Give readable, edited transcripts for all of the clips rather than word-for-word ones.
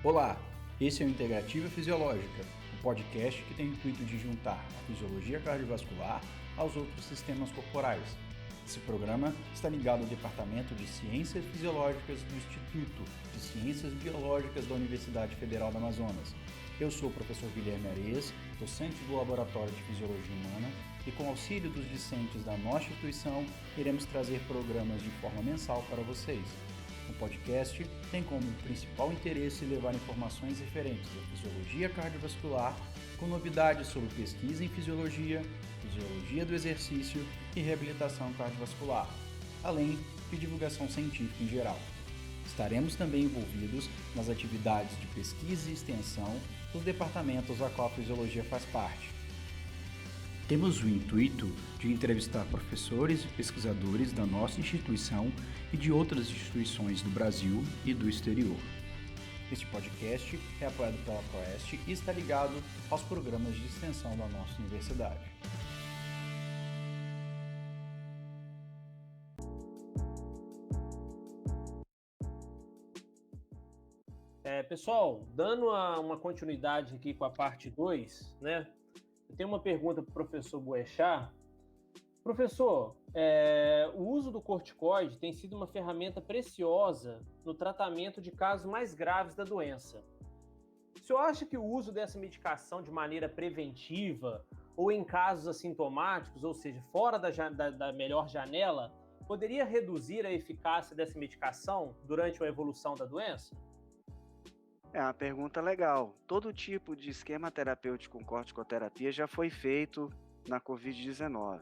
Olá, esse é o Integrativa Fisiológica, o podcast que tem o intuito de juntar a fisiologia cardiovascular aos outros sistemas corporais. Esse programa está ligado ao Departamento de Ciências Fisiológicas do Instituto de Ciências Biológicas da Universidade Federal do Amazonas. Eu sou o professor Guilherme Areias, docente do Laboratório de Fisiologia Humana, e com auxílio dos discentes da nossa instituição, iremos trazer programas de forma mensal para vocês. O podcast tem como principal interesse levar informações referentes à fisiologia cardiovascular, com novidades sobre pesquisa em fisiologia do exercício e reabilitação cardiovascular, além de divulgação científica em geral. Estaremos também envolvidos nas atividades de pesquisa e extensão dos departamentos a qual a fisiologia faz parte. Temos o intuito de entrevistar professores e pesquisadores da nossa instituição e de outras instituições do Brasil e do exterior. Este podcast é apoiado pela Proeste e está ligado aos programas de extensão da nossa universidade. Pessoal, dando uma continuidade aqui com a parte 2, né? Eu tenho uma pergunta para o professor Boechat. Professor, o uso do corticoide tem sido uma ferramenta preciosa no tratamento de casos mais graves da doença. O senhor acha que o uso dessa medicação de maneira preventiva ou em casos assintomáticos, ou seja, fora da melhor janela, poderia reduzir a eficácia dessa medicação durante a evolução da doença? É uma pergunta legal. Todo tipo de esquema terapêutico com corticoterapia já foi feito na Covid-19.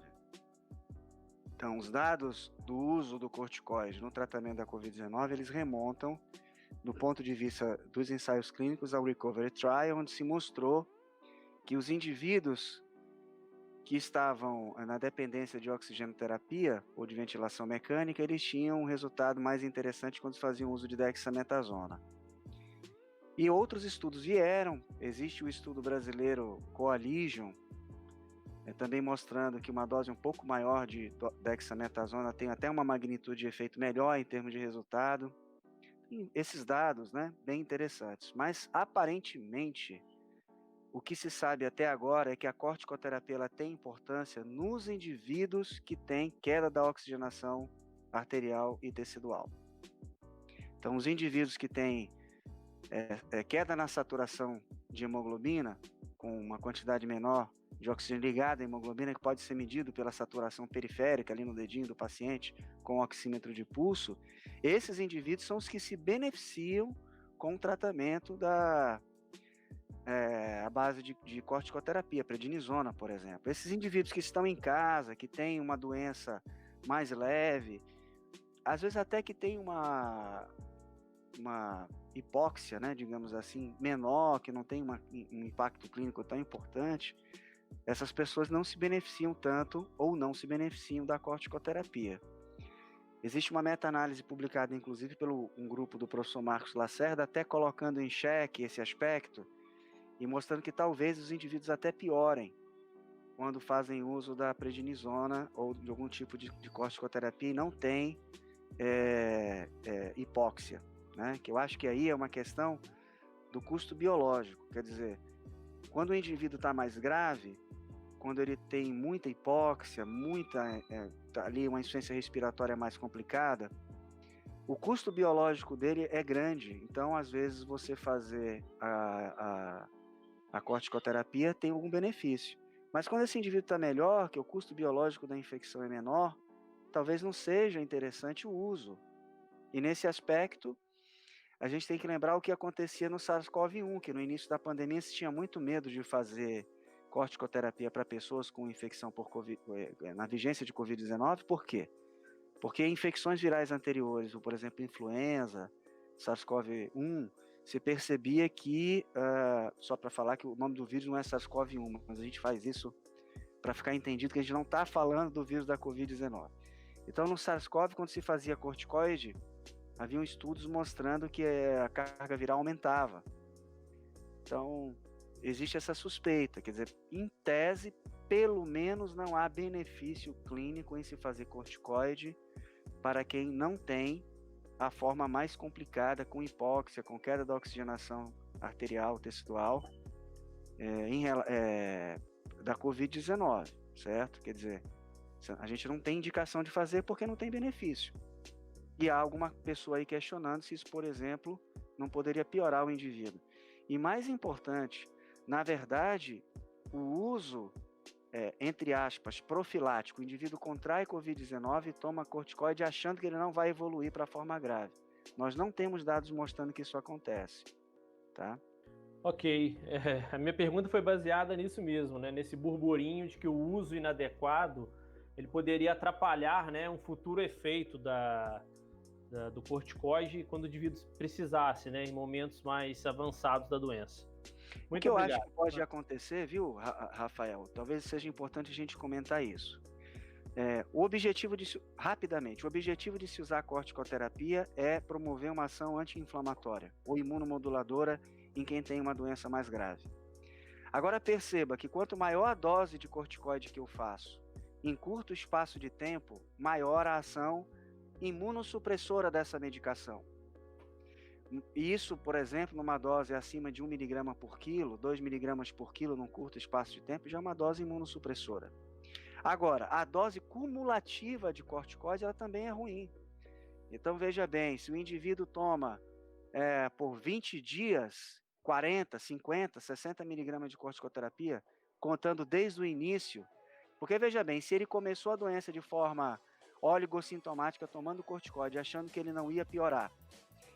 Então, os dados do uso do corticoide no tratamento da Covid-19, eles remontam, do ponto de vista dos ensaios clínicos, ao Recovery Trial, onde se mostrou que os indivíduos que estavam na dependência de oxigenoterapia ou de ventilação mecânica, eles tinham um resultado mais interessante quando faziam uso de dexametasona. E outros estudos vieram, existe o estudo brasileiro Coalition, também mostrando que uma dose um pouco maior de dexametasona tem até uma magnitude de efeito melhor em termos de resultado. E esses dados, né, bem interessantes. Mas, aparentemente, o que se sabe até agora é que a corticoterapia ela tem importância nos indivíduos que têm queda da oxigenação arterial e tecidual. Então, os indivíduos que têm queda na saturação de hemoglobina, com uma quantidade menor de oxigênio ligado à hemoglobina, que pode ser medido pela saturação periférica ali no dedinho do paciente, com o oxímetro de pulso, esses indivíduos são os que se beneficiam com o tratamento à base de corticoterapia, prednisona, por exemplo. Esses indivíduos que estão em casa, que têm uma doença mais leve, às vezes até que tem uma hipóxia, né, digamos assim, menor, que não tem um impacto clínico tão importante, essas pessoas não se beneficiam tanto ou não se beneficiam da corticoterapia. Existe uma meta-análise publicada, inclusive, pelo um grupo do professor Marcos Lacerda, até colocando em xeque esse aspecto e mostrando que talvez os indivíduos até piorem quando fazem uso da prednisona ou de algum tipo de corticoterapia e não tem hipóxia. Né? Que eu acho que aí é uma questão do custo biológico, quer dizer, quando o indivíduo está mais grave, quando ele tem muita hipóxia, ali uma insuficiência respiratória mais complicada, o custo biológico dele é grande, então às vezes você fazer a corticoterapia tem algum benefício, mas quando esse indivíduo está melhor, que o custo biológico da infecção é menor, talvez não seja interessante o uso, e nesse aspecto a gente tem que lembrar o que acontecia no SARS-CoV-1, que no início da pandemia se tinha muito medo de fazer corticoterapia para pessoas com infecção por na vigência de Covid-19. Por quê? Porque infecções virais anteriores, por exemplo, influenza, SARS-CoV-1, se percebia que, só para falar que o nome do vírus não é SARS-CoV-1, mas a gente faz isso para ficar entendido que a gente não está falando do vírus da Covid-19. Então, no SARS-CoV, quando se fazia corticoide, haviam estudos mostrando que a carga viral aumentava. Então, existe essa suspeita, quer dizer, em tese, pelo menos não há benefício clínico em se fazer corticoide para quem não tem a forma mais complicada, com hipóxia, com queda da oxigenação arterial, tecidual, da Covid-19, certo? Quer dizer, a gente não tem indicação de fazer porque não tem benefício. E há alguma pessoa aí questionando se isso, por exemplo, não poderia piorar o indivíduo. E mais importante, na verdade, o uso, entre aspas, profilático, o indivíduo contrai Covid-19 e toma corticoide achando que ele não vai evoluir para a forma grave. Nós não temos dados mostrando que isso acontece, tá? Ok, a minha pergunta foi baseada nisso mesmo, né? Nesse burburinho de que o uso inadequado ele poderia atrapalhar, né, um futuro efeito do corticoide quando o indivíduo precisasse, né, em momentos mais avançados da doença. O que eu acho que pode acontecer, viu, Rafael? Talvez seja importante a gente comentar isso. O objetivo de se usar a corticoterapia é promover uma ação anti-inflamatória ou imunomoduladora em quem tem uma doença mais grave. Agora perceba que quanto maior a dose de corticoide que eu faço, em curto espaço de tempo, maior a ação imunossupressora dessa medicação. Isso, por exemplo, numa dose acima de 1 mg por quilo, 2 mg por quilo num curto espaço de tempo, já é uma dose imunossupressora. Agora, a dose cumulativa de corticoide, ela também é ruim. Então, veja bem, se o indivíduo toma por 20 dias, 40, 50, 60 mg de corticoterapia, contando desde o início, porque veja bem, se ele começou a doença de forma oligossintomática, tomando corticoide, achando que ele não ia piorar,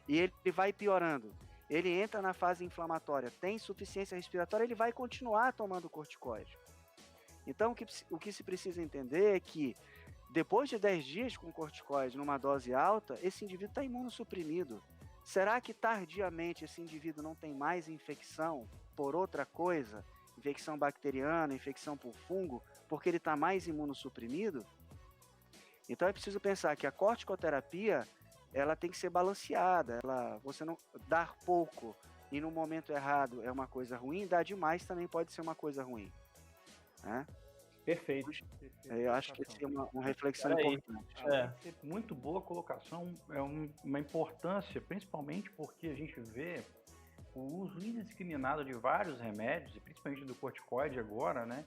e ele vai piorando, ele entra na fase inflamatória, tem insuficiência respiratória, ele vai continuar tomando corticoide. Então, o que se precisa entender é que, depois de 10 dias com corticoide numa dose alta, esse indivíduo está imunossuprimido. Será que tardiamente esse indivíduo não tem mais infecção por outra coisa? Infecção bacteriana, infecção por fungo, porque ele está mais imunossuprimido? Então é preciso pensar que a corticoterapia, ela tem que ser balanceada. Você não dar pouco e no momento errado é uma coisa ruim, dar demais também pode ser uma coisa ruim, né? Perfeito. Eu acho que essa é uma reflexão importante. Muito boa colocação, uma importância, principalmente porque a gente vê o uso indiscriminado de vários remédios, e principalmente do corticoide agora, né?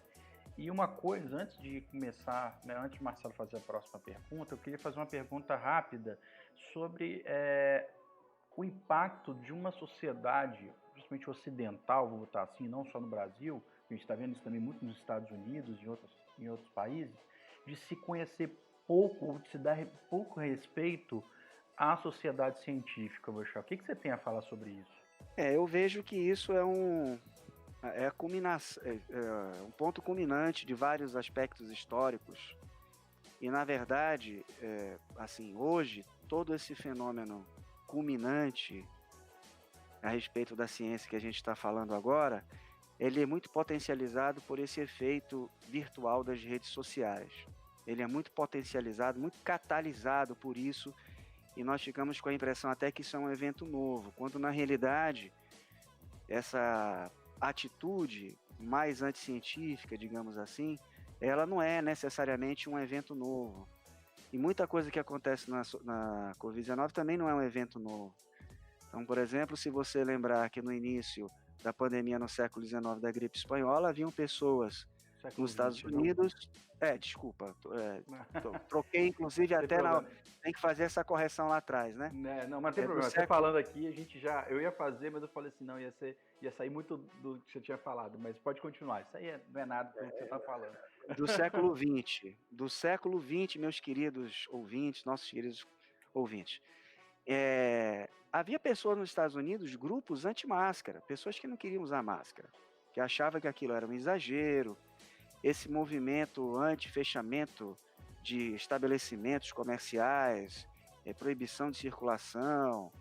E uma coisa, antes de começar, né, antes de Marcelo fazer a próxima pergunta, eu queria fazer uma pergunta rápida sobre o impacto de uma sociedade, principalmente ocidental, vou botar assim, não só no Brasil, a gente está vendo isso também muito nos Estados Unidos e em outros países, de se conhecer pouco, ou de se dar pouco respeito à sociedade científica, Boechat. O que você tem a falar sobre isso? Eu vejo que isso é um ponto culminante de vários aspectos históricos. E, na verdade, assim, hoje, todo esse fenômeno culminante a respeito da ciência que a gente está falando agora, ele é muito potencializado por esse efeito virtual das redes sociais. Ele é muito potencializado, muito catalisado por isso, e nós ficamos com a impressão até que isso é um evento novo, quando na realidade essa atitude mais anticientífica, digamos assim, ela não é necessariamente um evento novo. E muita coisa que acontece na Covid-19 também não é um evento novo. Então, por exemplo, se você lembrar que no início da pandemia no século XIX da gripe espanhola, haviam pessoas nos Estados Unidos... troquei inclusive até tem que fazer essa correção lá atrás, né? Não, mas não tem problema. Você falando aqui, eu ia fazer, mas eu falei assim, não, ia sair muito do que você tinha falado, mas pode continuar. Isso aí não é nada do que você está falando. Do século XX, meus queridos ouvintes, nossos queridos ouvintes. Havia pessoas nos Estados Unidos, grupos anti-máscara, pessoas que não queriam usar máscara, que achavam que aquilo era um exagero. Esse movimento anti-fechamento de estabelecimentos comerciais, proibição de circulação,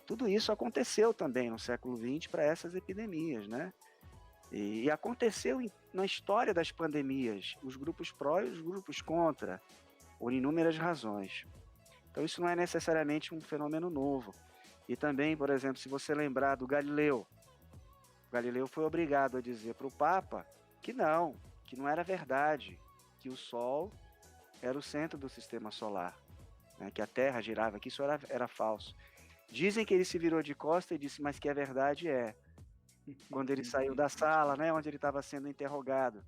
tudo isso aconteceu também no século XX para essas epidemias, né? E aconteceu na história das pandemias, os grupos pró e os grupos contra, por inúmeras razões. Então isso não é necessariamente um fenômeno novo. E também, por exemplo, se você lembrar do Galileu, Galileu foi obrigado a dizer para o Papa que não era verdade, que o Sol era o centro do sistema solar, né, que a Terra girava, que isso era falso. Dizem que ele se virou de costas e disse, mas que a verdade é. Quando ele saiu da sala, né, onde ele estava sendo interrogado.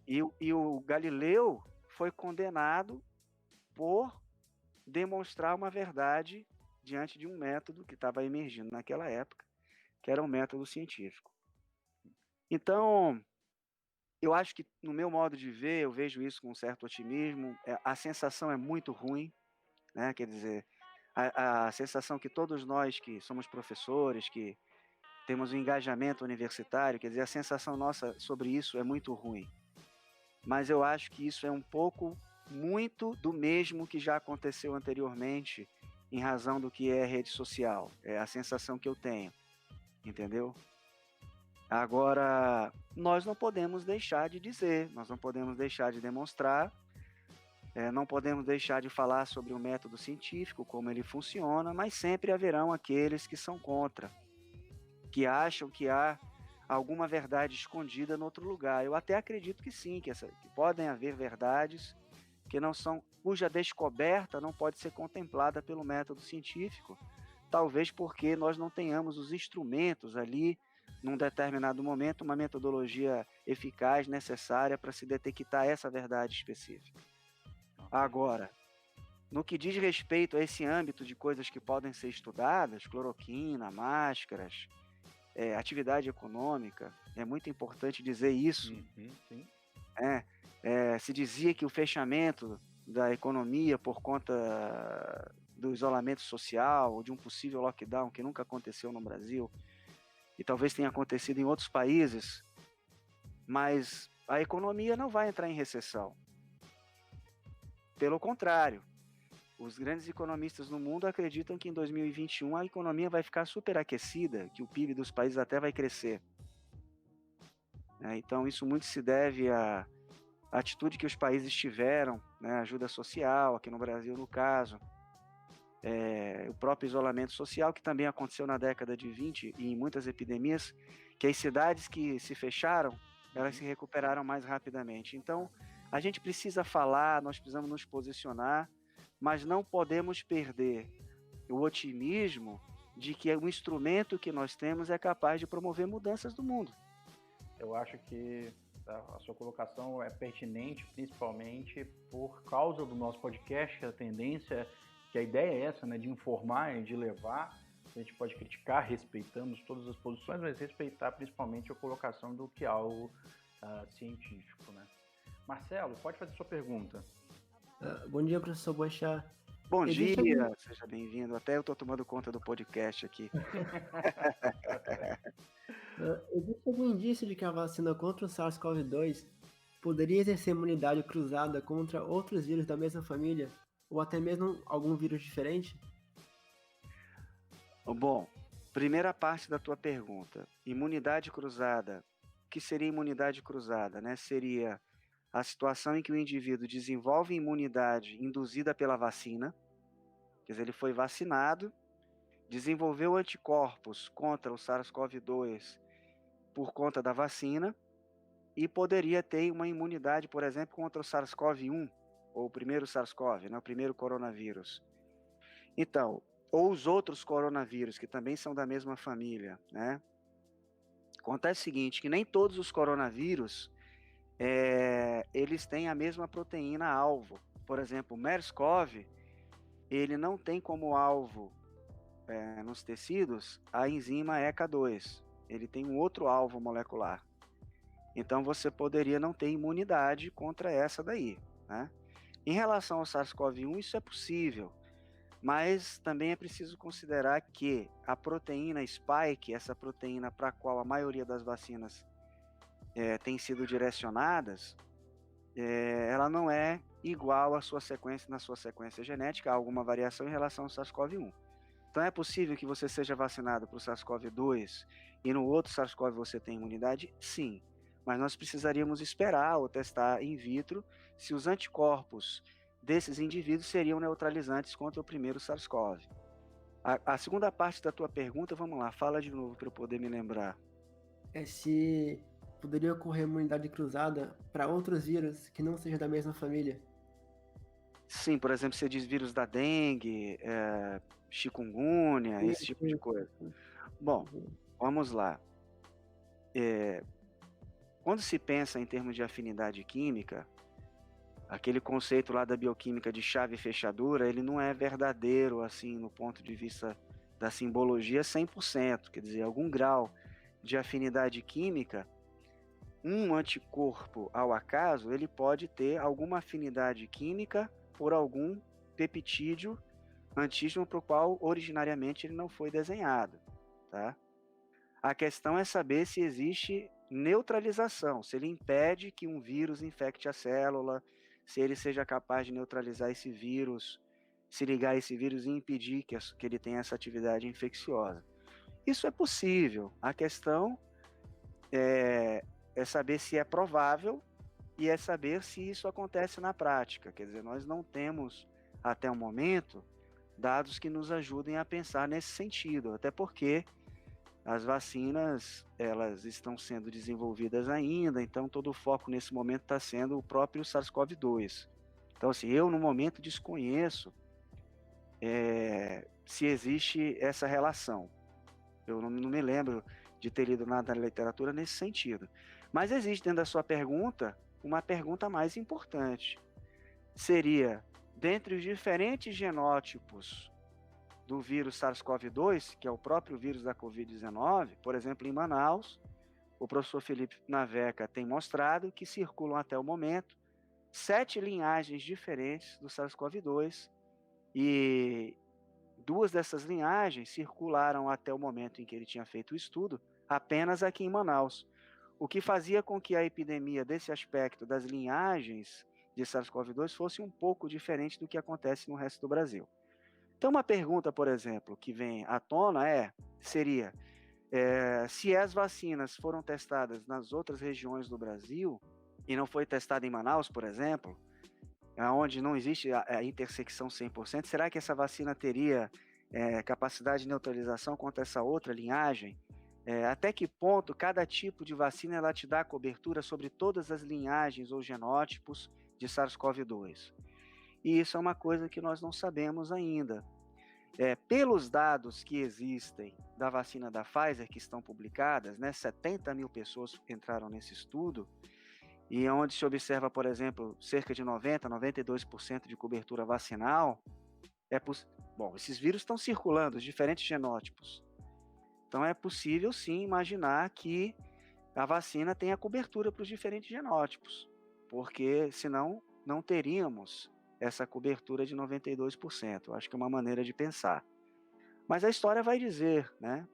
E o Galileu foi condenado por demonstrar uma verdade diante de um método que estava emergindo naquela época, que era um método científico. Então, eu acho que, no meu modo de ver, eu vejo isso com um certo otimismo. A sensação é muito ruim, né? Quer dizer, a sensação que todos nós que somos professores, que temos um engajamento universitário, quer dizer, a sensação nossa sobre isso é muito ruim. Mas eu acho que isso é um pouco, muito do mesmo que já aconteceu anteriormente, em razão do que é rede social. É a sensação que eu tenho, entendeu? Agora, nós não podemos deixar de dizer, nós não podemos deixar de demonstrar, não podemos deixar de falar sobre o método científico, como ele funciona, mas sempre haverão aqueles que são contra, que acham que há alguma verdade escondida em outro lugar. Eu até acredito que sim, que podem haver verdades que não são, cuja descoberta não pode ser contemplada pelo método científico, talvez porque nós não tenhamos os instrumentos ali, num determinado momento, uma metodologia eficaz, necessária para se detectar essa verdade específica. Agora, no que diz respeito a esse âmbito de coisas que podem ser estudadas, cloroquina, máscaras, atividade econômica, é muito importante dizer isso. Sim. Se dizia que o fechamento da economia por conta do isolamento social, ou de um possível lockdown que nunca aconteceu no Brasil, e talvez tenha acontecido em outros países, mas a economia não vai entrar em recessão. Pelo contrário, os grandes economistas no mundo acreditam que em 2021 a economia vai ficar superaquecida, que o PIB dos países até vai crescer. Então isso muito se deve à atitude que os países tiveram, né, ajuda social, aqui no Brasil no caso, o próprio isolamento social, que também aconteceu na década de 20 e em muitas epidemias, que as cidades que se fecharam, elas se recuperaram mais rapidamente. Então, a gente precisa falar, nós precisamos nos posicionar, mas não podemos perder o otimismo de que o instrumento que nós temos é capaz de promover mudanças no mundo. Eu acho que a sua colocação é pertinente, principalmente por causa do nosso podcast, a tendência, que a ideia é essa, né, de informar e de levar. A gente pode criticar, respeitamos todas as posições, mas respeitar principalmente a colocação do que é algo científico, né? Marcelo, pode fazer sua pergunta. Bom dia, professor Boechat. Bom dia, seja bem-vindo. Até eu estou tomando conta do podcast aqui. Existe algum indício de que a vacina contra o SARS-CoV-2 poderia exercer imunidade cruzada contra outros vírus da mesma família, ou até mesmo algum vírus diferente? Bom, primeira parte da tua pergunta. Imunidade cruzada. O que seria imunidade cruzada, né? Seria a situação em que o indivíduo desenvolve imunidade induzida pela vacina, quer dizer, ele foi vacinado, desenvolveu anticorpos contra o SARS-CoV-2 por conta da vacina e poderia ter uma imunidade, por exemplo, contra o SARS-CoV-1, ou o primeiro SARS-CoV, né, o primeiro coronavírus. Então, ou os outros coronavírus, que também são da mesma família, né? Acontece o seguinte, que nem todos os coronavírus eles têm a mesma proteína-alvo. Por exemplo, o MERS-CoV, ele não tem como alvo nos tecidos a enzima ECA2. Ele tem um outro alvo molecular. Então, você poderia não ter imunidade contra essa daí, né? Em relação ao SARS-CoV-1, isso é possível, mas também é preciso considerar que a proteína spike, essa proteína para a qual a maioria das vacinas tem sido direcionadas, ela não é igual à sua sequência, na sua sequência genética, há alguma variação em relação ao SARS-CoV-1. Então é possível que você seja vacinado para o SARS-CoV-2 e no outro SARS-CoV você tenha imunidade? Sim, mas nós precisaríamos esperar ou testar in vitro se os anticorpos desses indivíduos seriam neutralizantes contra o primeiro SARS-CoV. A segunda parte da tua pergunta, vamos lá, fala de novo para eu poder me lembrar. Se poderia ocorrer imunidade cruzada para outros vírus que não sejam da mesma família. Sim, por exemplo, você diz vírus da dengue, chikungunya, esse tipo de coisa. Bom, vamos lá. Quando se pensa em termos de afinidade química, aquele conceito lá da bioquímica de chave e fechadura, ele não é verdadeiro, assim, no ponto de vista da simbologia 100%, quer dizer, algum grau de afinidade química, um anticorpo, ao acaso, ele pode ter alguma afinidade química por algum peptídeo, antígeno para o qual originariamente ele não foi desenhado, tá? A questão é saber se existe neutralização, se ele impede que um vírus infecte a célula, se ele seja capaz de neutralizar esse vírus, se ligar a esse vírus e impedir que ele tenha essa atividade infecciosa. Isso é possível. A questão é saber se é provável e é saber se isso acontece na prática. Quer dizer, nós não temos, até o momento, dados que nos ajudem a pensar nesse sentido, até porque as vacinas, elas estão sendo desenvolvidas ainda, então todo o foco nesse momento está sendo o próprio SARS-CoV-2. Então, assim, eu no momento desconheço se existe essa relação. Eu não me lembro de ter lido nada na literatura nesse sentido. Mas existe dentro da sua pergunta uma pergunta mais importante. Seria, dentre os diferentes genótipos do vírus SARS-CoV-2, que é o próprio vírus da Covid-19, por exemplo, em Manaus, o professor Felipe Naveca tem mostrado que circulam até o momento 7 linhagens diferentes do SARS-CoV-2 e 2 dessas linhagens circularam até o momento em que ele tinha feito o estudo apenas aqui em Manaus, o que fazia com que a epidemia desse aspecto das linhagens de SARS-CoV-2 fosse um pouco diferente do que acontece no resto do Brasil. Então, uma pergunta, por exemplo, que vem à tona seria, se as vacinas foram testadas nas outras regiões do Brasil e não foi testada em Manaus, por exemplo, onde não existe a intersecção 100%, será que essa vacina teria capacidade de neutralização contra essa outra linhagem? Até que ponto cada tipo de vacina ela te dá cobertura sobre todas as linhagens ou genótipos de SARS-CoV-2? E isso é uma coisa que nós não sabemos ainda. Pelos dados que existem da vacina da Pfizer, que estão publicadas, 70 mil pessoas entraram nesse estudo, e onde se observa, por exemplo, cerca de 90%, 92% de cobertura vacinal, bom, esses vírus estão circulando, os diferentes genótipos. Então é possível, sim, imaginar que a vacina tenha cobertura para os diferentes genótipos, porque senão não teríamos essa cobertura de 92%. Eu acho que é uma maneira de pensar. Mas a história vai dizer, né?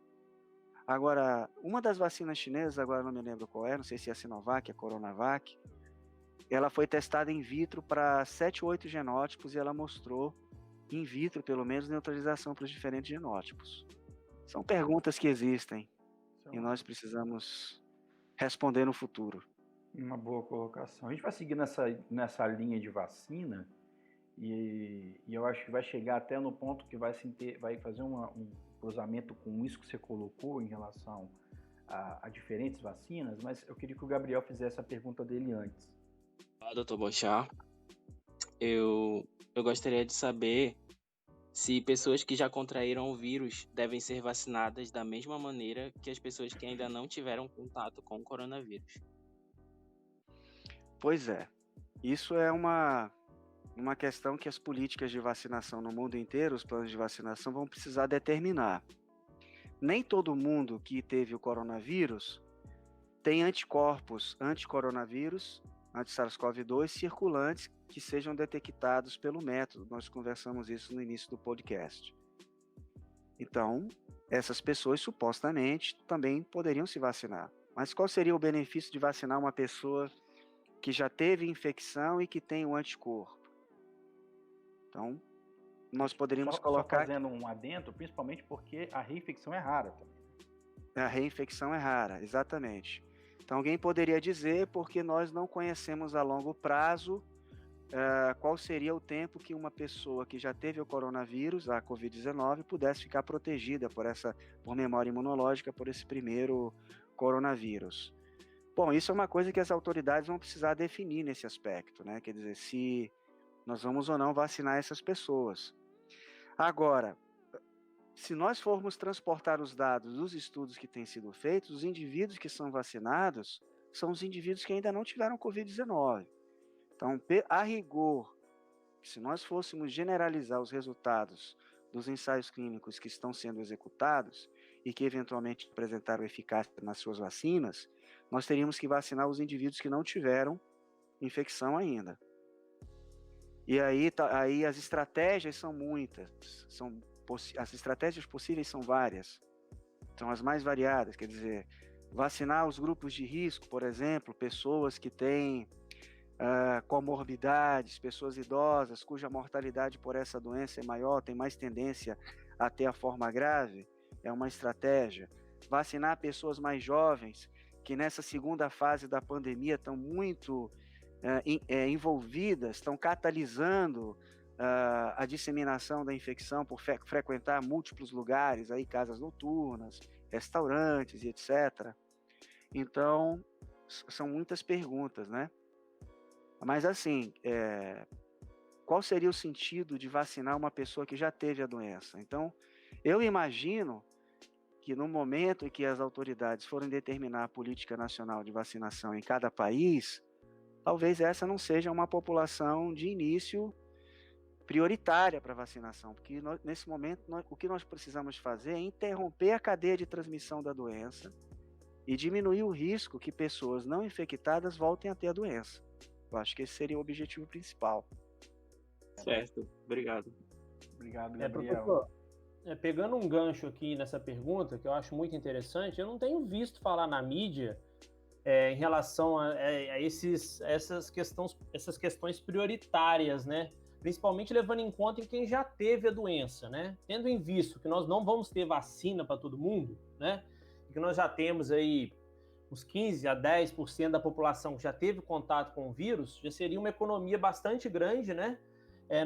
Agora, uma das vacinas chinesas, agora não me lembro qual é, não sei se é a Sinovac, a Coronavac, ela foi testada in vitro para 7 ou 8 genótipos e ela mostrou, in vitro pelo menos, neutralização para os diferentes genótipos. São perguntas que existem e nós precisamos responder no futuro. Uma boa colocação. A gente vai seguir nessa linha de vacina e eu acho que vai chegar até no ponto que vai fazer um cruzamento com isso que você colocou em relação a diferentes vacinas, mas eu queria que o Gabriel fizesse a pergunta dele antes. Dr. Bochá, eu gostaria de saber se pessoas que já contraíram o vírus devem ser vacinadas da mesma maneira que as pessoas que ainda não tiveram contato com o coronavírus. Pois é, isso é uma questão que as políticas de vacinação no mundo inteiro, os planos de vacinação vão precisar determinar. Nem todo mundo que teve o coronavírus tem anticorpos anti-coronavírus, anti-SARS-CoV-2 circulantes que sejam detectados pelo método. Nós conversamos isso no início do podcast. Então, essas pessoas supostamente também poderiam se vacinar. Mas qual seria o benefício de vacinar uma pessoa que já teve infecção e que tem um anticorpo? Então, nós poderíamos colocar... Só fazendo um adendo, principalmente porque a reinfecção é rara também. A reinfecção é rara, exatamente. Então, alguém poderia dizer, porque nós não conhecemos a longo prazo qual seria o tempo que uma pessoa que já teve o coronavírus, a Covid-19, pudesse ficar protegida por memória imunológica por esse primeiro coronavírus. Bom, isso é uma coisa que as autoridades vão precisar definir nesse aspecto, né? Quer dizer, se nós vamos ou não vacinar essas pessoas. Agora, se nós formos transportar os dados dos estudos que têm sido feitos, os indivíduos que são vacinados são os indivíduos que ainda não tiveram Covid-19. Então, a rigor, se nós fôssemos generalizar os resultados dos ensaios clínicos que estão sendo executados e que eventualmente apresentaram eficácia nas suas vacinas, nós teríamos que vacinar os indivíduos que não tiveram infecção ainda. E aí as estratégias são muitas, as estratégias possíveis são várias, são as mais variadas, quer dizer, vacinar os grupos de risco, por exemplo, pessoas que têm comorbidades, pessoas idosas, cuja mortalidade por essa doença é maior, tem mais tendência a ter a forma grave, é uma estratégia. Vacinar pessoas mais jovens, que nessa segunda fase da pandemia estão muito envolvidas, estão catalisando a disseminação da infecção por frequentar múltiplos lugares, aí casas noturnas, restaurantes e etc. Então, são muitas perguntas, né? Mas assim, qual seria o sentido de vacinar uma pessoa que já teve a doença? Então, eu imagino que no momento em que as autoridades forem determinar a política nacional de vacinação em cada país, talvez essa não seja uma população de início prioritária para vacinação, porque nesse momento o que nós precisamos fazer é interromper a cadeia de transmissão da doença e diminuir o risco que pessoas não infectadas voltem a ter a doença. Eu acho que esse seria o objetivo principal. Certo, obrigado. Obrigado, Gabriel. Professor, pegando um gancho aqui nessa pergunta, que eu acho muito interessante, eu não tenho visto falar na mídia em relação a essas questões prioritárias, né? Principalmente levando em conta em quem já teve a doença, né? Tendo em vista que nós não vamos ter vacina para todo mundo, né? E que nós já temos aí uns 15 a 10% da população que já teve contato com o vírus, já seria uma economia bastante grande, né?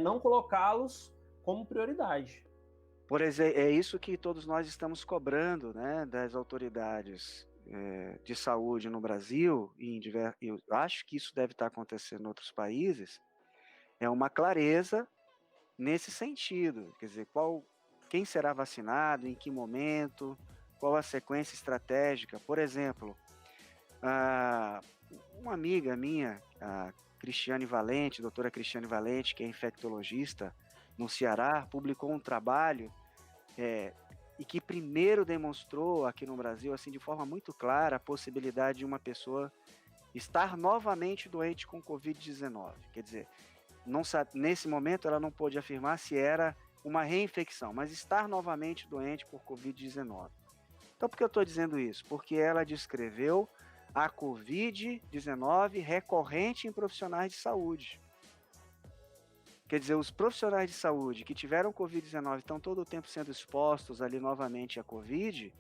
Não colocá-los como prioridade. Por exemplo, é isso que todos nós estamos cobrando, né, das autoridades de saúde no Brasil, e eu acho que isso deve estar acontecendo em outros países, é uma clareza nesse sentido, quer dizer, quem será vacinado, em que momento, qual a sequência estratégica. Por exemplo, uma amiga minha, a Cristiane Valente, doutora Cristiane Valente, que é infectologista no Ceará, publicou um trabalho e que primeiro demonstrou aqui no Brasil, assim, de forma muito clara, a possibilidade de uma pessoa estar novamente doente com Covid-19. Quer dizer, nesse momento ela não pôde afirmar se era uma reinfecção, mas estar novamente doente por Covid-19. Então, por que eu estou dizendo isso? Porque ela descreveu a Covid-19 recorrente em profissionais de saúde. Quer dizer, os profissionais de saúde que tiveram Covid-19 estão todo o tempo sendo expostos ali novamente à Covid,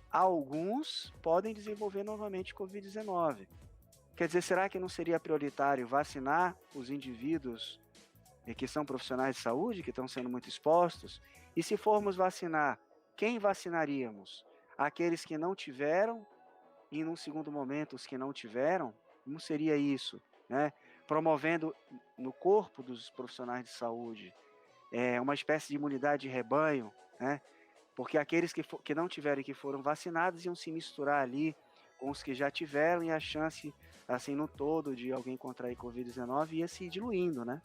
alguns podem desenvolver novamente Covid-19. Quer dizer, será que não seria prioritário vacinar os indivíduos que são profissionais de saúde, que estão sendo muito expostos? E se formos vacinar, quem vacinaríamos? Aqueles que não tiveram e, num segundo momento, os que não tiveram? Como seria isso, né? Promovendo no corpo dos profissionais de saúde uma espécie de imunidade de rebanho, né? Porque aqueles que não tiveram e que foram vacinados iam se misturar ali com os que já tiveram, e a chance, assim, no todo, de alguém contrair Covid-19 ia se diluindo, né?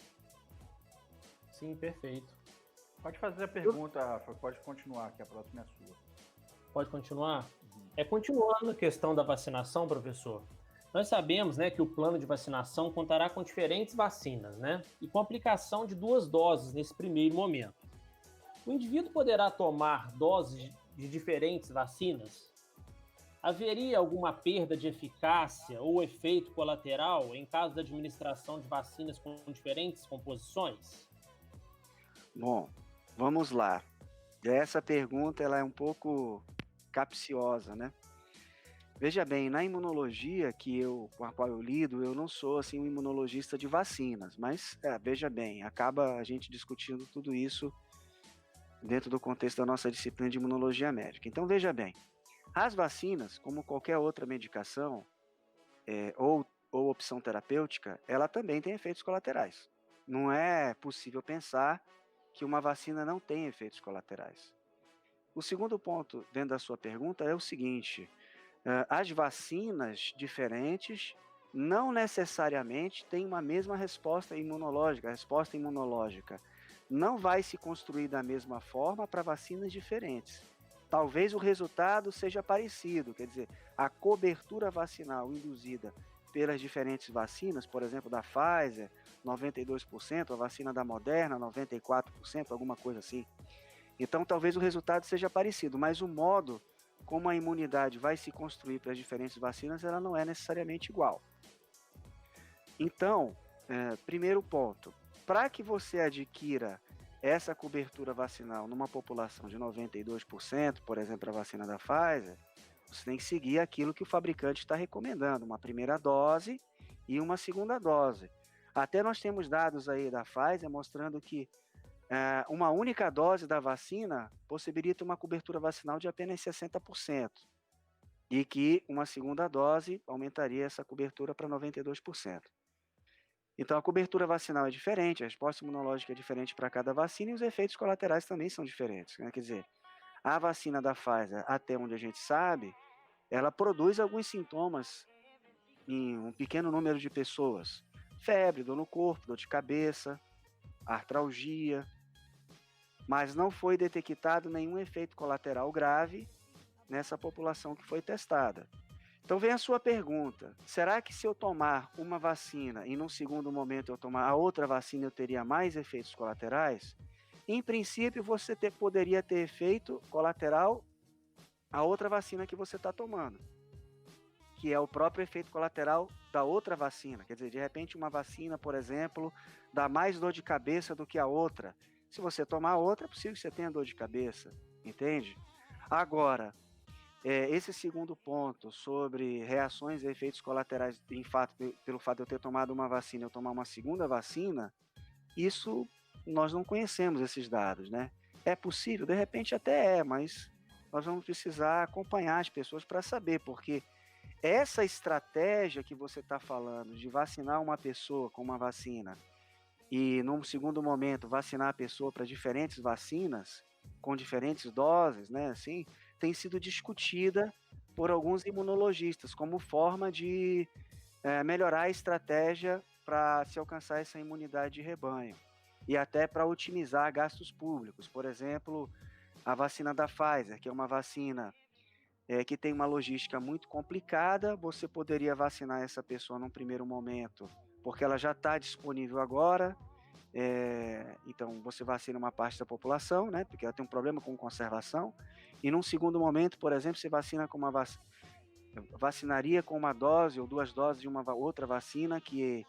Sim, perfeito. Pode fazer a pergunta, Rafa, pode continuar, que a próxima é sua. Pode continuar? Continuando a questão da vacinação, professor, nós sabemos, né, que o plano de vacinação contará com diferentes vacinas, né, e com aplicação de 2 doses nesse primeiro momento. O indivíduo poderá tomar doses de diferentes vacinas? Haveria alguma perda de eficácia ou efeito colateral em caso da administração de vacinas com diferentes composições? Bom, vamos lá. Essa pergunta ela é um pouco capciosa, né? Veja bem, na imunologia com a qual eu lido, eu não sou assim um imunologista de vacinas, mas veja bem, acaba a gente discutindo tudo isso dentro do contexto da nossa disciplina de imunologia médica. Então veja bem, as vacinas, como qualquer outra medicação ou opção terapêutica, ela também tem efeitos colaterais. Não é possível pensar que uma vacina não tem efeitos colaterais. O segundo ponto dentro da sua pergunta é o seguinte: as vacinas diferentes não necessariamente têm uma mesma resposta imunológica. A resposta imunológica não vai se construir da mesma forma para vacinas diferentes. Talvez o resultado seja parecido, quer dizer, a cobertura vacinal induzida pelas diferentes vacinas, por exemplo, da Pfizer, 92%, a vacina da Moderna, 94%, alguma coisa assim. Então, talvez o resultado seja parecido, mas o modo como a imunidade vai se construir para as diferentes vacinas, ela não é necessariamente igual. Então, primeiro ponto, para que você adquira essa cobertura vacinal numa população de 92%, por exemplo, a vacina da Pfizer, você tem que seguir aquilo que o fabricante está recomendando, uma primeira dose e uma segunda dose. Até nós temos dados aí da Pfizer mostrando que uma única dose da vacina possibilita uma cobertura vacinal de apenas 60%, e que uma segunda dose aumentaria essa cobertura para 92%. Então, a cobertura vacinal é diferente, a resposta imunológica é diferente para cada vacina e os efeitos colaterais também são diferentes, né? Quer dizer, a vacina da Pfizer, até onde a gente sabe, ela produz alguns sintomas em um pequeno número de pessoas. Febre, dor no corpo, dor de cabeça, artralgia, mas não foi detectado nenhum efeito colateral grave nessa população que foi testada. Então vem a sua pergunta: será que se eu tomar uma vacina e num segundo momento eu tomar a outra vacina eu teria mais efeitos colaterais? Em princípio, você poderia ter efeito colateral a outra vacina que você está tomando, que é o próprio efeito colateral da outra vacina. Quer dizer, de repente uma vacina, por exemplo, dá mais dor de cabeça do que a outra. Se você tomar a outra, é possível que você tenha dor de cabeça, entende? Agora, esse segundo ponto sobre reações e efeitos colaterais, pelo fato de eu ter tomado uma vacina e eu tomar uma segunda vacina, isso nós não conhecemos esses dados, né? É possível? De repente até mas nós vamos precisar acompanhar as pessoas para saber, porque essa estratégia que você está falando de vacinar uma pessoa com uma vacina e, num segundo momento, vacinar a pessoa para diferentes vacinas, com diferentes doses, né, assim, tem sido discutida por alguns imunologistas como forma de melhorar a estratégia para se alcançar essa imunidade de rebanho e até para otimizar gastos públicos. Por exemplo, a vacina da Pfizer, que é uma vacina que tem uma logística muito complicada. Você poderia vacinar essa pessoa num primeiro momento, porque ela já está disponível agora, então você vacina uma parte da população, né, porque ela tem um problema com conservação, e num segundo momento, por exemplo, você vacina com vacinaria com uma dose ou duas doses de uma outra vacina que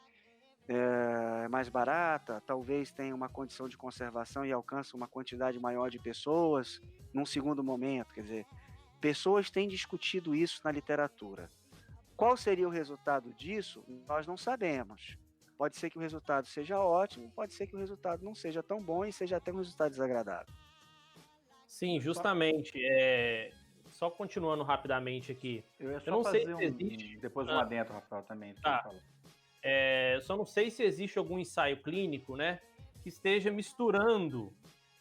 é mais barata, talvez tenha uma condição de conservação e alcança uma quantidade maior de pessoas num segundo momento. Quer dizer, pessoas têm discutido isso na literatura. Qual seria o resultado disso? Nós não sabemos. Pode ser que o resultado seja ótimo, pode ser que o resultado não seja tão bom e seja até um resultado desagradável. Sim, justamente. Só continuando rapidamente aqui. Eu ia só não sei fazer se existe. depois um adentro, Rafael, também. Tá. Só não sei se existe algum ensaio clínico, né, que esteja misturando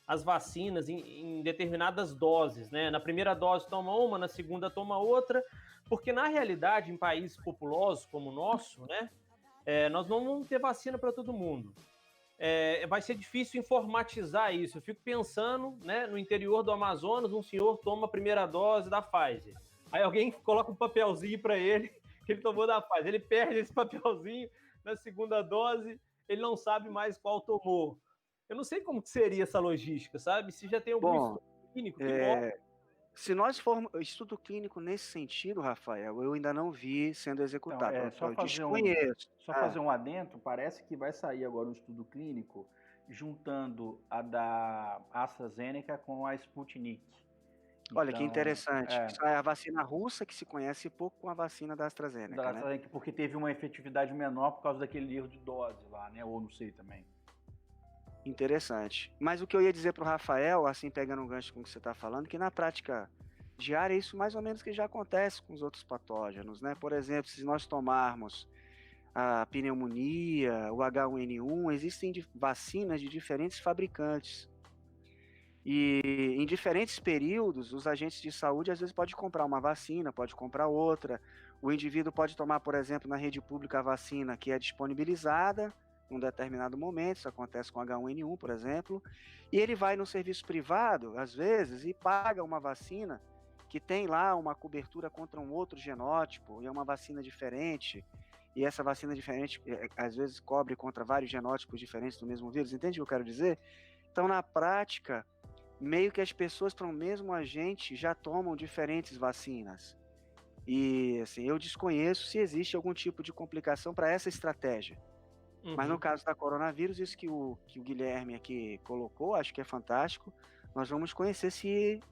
as vacinas em determinadas doses, né? Na primeira dose toma uma, na segunda toma outra, porque na realidade, em países populosos como o nosso, né, nós não vamos ter vacina para todo mundo. Vai ser difícil informatizar isso. Eu fico pensando, né, no interior do Amazonas, um senhor toma a primeira dose da Pfizer. Aí alguém coloca um papelzinho para ele que ele tomou da Pfizer. Ele perde esse papelzinho na segunda dose, ele não sabe mais qual tomou. Eu não sei como que seria essa logística, sabe? Se já tem algum estudo clínico que mostra. Se nós formos estudo clínico nesse sentido, Rafael, eu ainda não vi sendo executado. Então, eu desconheço. Fazer um adentro, parece que vai sair agora um estudo clínico juntando a da AstraZeneca com a Sputnik. Olha, que interessante. É a vacina russa que se conhece pouco com a vacina da AstraZeneca, né? Porque teve uma efetividade menor por causa daquele erro de dose lá, né? Ou não sei também. Interessante. Mas o que eu ia dizer para o Rafael, assim, pegando um gancho com o que você está falando, que na prática diária isso mais ou menos que já acontece com os outros patógenos, né? Por exemplo, se nós tomarmos a pneumonia, o H1N1, existem vacinas de diferentes fabricantes. E em diferentes períodos, os agentes de saúde às vezes podem comprar uma vacina, pode comprar outra. O indivíduo pode tomar, por exemplo, na rede pública a vacina que é disponibilizada em um determinado momento, isso acontece com H1N1, por exemplo, e ele vai no serviço privado, às vezes, e paga uma vacina que tem lá uma cobertura contra um outro genótipo, e é uma vacina diferente, e essa vacina diferente, às vezes, cobre contra vários genótipos diferentes do mesmo vírus, entende o que eu quero dizer? Então, na prática, meio que as pessoas para o mesmo agente já tomam diferentes vacinas. E, assim, eu desconheço se existe algum tipo de complicação para essa estratégia. Mas no caso da coronavírus, isso que o Guilherme aqui colocou, acho que é fantástico. Nós vamos conhecer se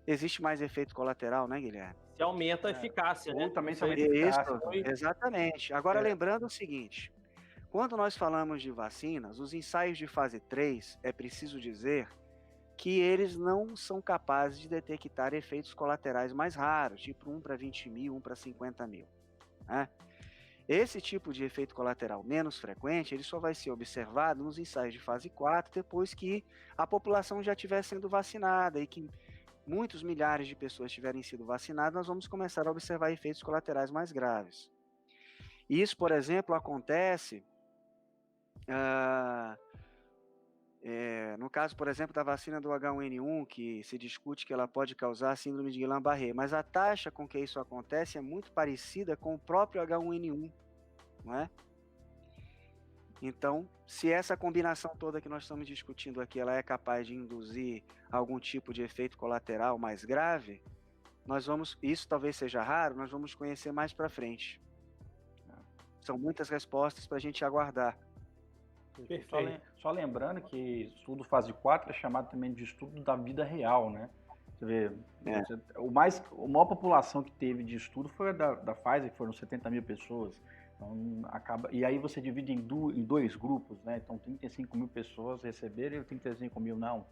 existe mais efeito colateral, né, Guilherme? Se aumenta a eficácia, ou né? também Isso aí- somente Isso, eficácia também. exatamente. Agora, lembrando o seguinte, quando nós falamos de vacinas, os ensaios de fase 3, é preciso dizer que eles não são capazes de detectar efeitos colaterais mais raros, tipo 1 para 20 mil, 1 para 50 mil. Né? Esse tipo de efeito colateral menos frequente, ele só vai ser observado nos ensaios de fase 4, depois que a população já estiver sendo vacinada e que muitos milhares de pessoas tiverem sido vacinadas, nós vamos começar a observar efeitos colaterais mais graves. Isso, por exemplo, acontece no caso, por exemplo, da vacina do H1N1, que se discute que ela pode causar síndrome de Guillain-Barré, mas a taxa com que isso acontece é muito parecida com o próprio H1N1, não é? Então, se essa combinação toda que nós estamos discutindo aqui, ela é capaz de induzir algum tipo de efeito colateral mais grave, isso talvez seja raro, nós vamos conhecer mais para frente. São muitas respostas para a gente aguardar. Só lembrando que estudo fase 4 é chamado também de estudo da vida real, né? Você vê, a maior população que teve de estudo foi a da Pfizer, que foram 70 mil pessoas. Então, e aí você divide em dois grupos, né? Então 35 mil pessoas receberam e 35 mil não.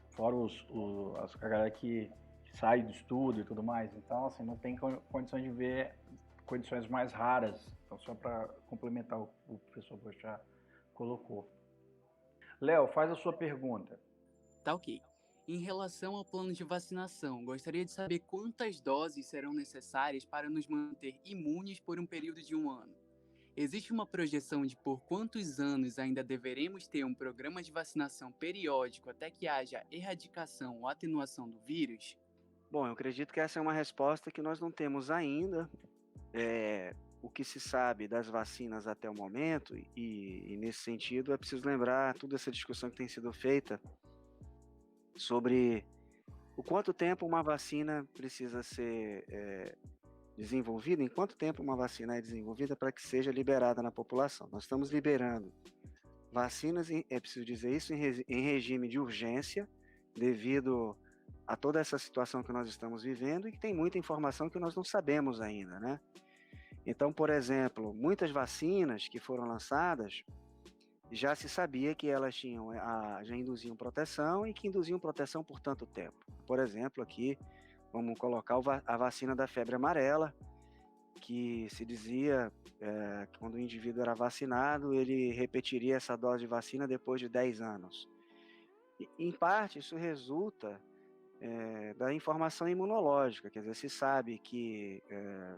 Fora a galera que sai do estudo e tudo mais. Então, assim, não tem condições de ver condições mais raras. Então, só para complementar o professor Boechat colocou. Léo, faz a sua pergunta. Tá ok. Em relação ao plano de vacinação, gostaria de saber quantas doses serão necessárias para nos manter imunes por um período de 1 ano. Existe uma projeção de por quantos anos ainda deveremos ter um programa de vacinação periódico até que haja erradicação ou atenuação do vírus? Bom, eu acredito que essa é uma resposta que nós não temos ainda. O que se sabe das vacinas até o momento, e nesse sentido é preciso lembrar toda essa discussão que tem sido feita sobre o quanto tempo uma vacina precisa ser desenvolvida, em quanto tempo uma vacina é desenvolvida para que seja liberada na população. Nós estamos liberando vacinas, é preciso dizer isso, em regime de urgência, devido a toda essa situação que nós estamos vivendo e que tem muita informação que nós não sabemos ainda, né? Então, por exemplo, muitas vacinas que foram lançadas, já se sabia que elas já induziam proteção e que induziam proteção por tanto tempo. Por exemplo, aqui, vamos colocar a vacina da febre amarela, que se dizia que quando o indivíduo era vacinado, ele repetiria essa dose de vacina depois de 10 anos. E, em parte, isso resulta da informação imunológica, quer dizer, se sabe que,